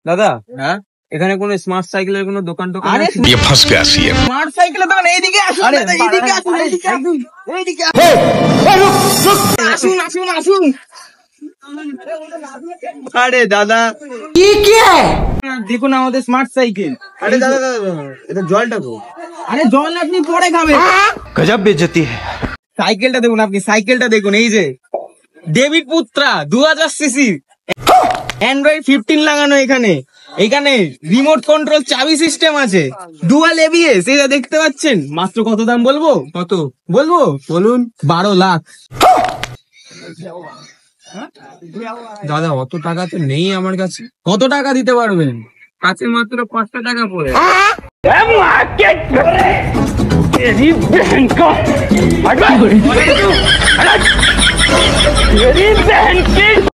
দাদা, হ্যাঁ, এখানে কোনো স্মার্ট সাইকেলের কোনো দোকান টোকান আরে আছে? ये फंस गया सी है। স্মার্ট সাইকেলের দোকান এইদিকে আসুন, আরে, দাদা, এইদিকে আসুন, এইদিকে আসুন, এইদিকে আসুন, আসুন, আসুন। আরে দাদা, দেখুন আমাদের স্মার্ট সাইকেল। আরে দাদা দাদা, এটা জলটা তো। আরে জল আপনি পরে খাবেন। गजब बेइज्जती है। সাইকেলটা দেখুন, আপনি সাইকেলটা দেখুন, এই যে ডেভিড পুত্রা 2000 সিসি, অ্যান্ড্রয়েড 15 লাগানো। এখানে রিমোট কন্ট্রোল চাবি সিস্টেম আছে, ডুয়াল এবিএস, এটা দেখতে পাচ্ছেন। মাত্র কত দাম বলবো? কত বলবো, বলুন? 12 লাখ। দাদা, অত টাকা তো নেই আমার কাছে। কত টাকা দিতে পারবেন? কাছে মাত্র 500 টাকা পড়ে। मेरी बहन की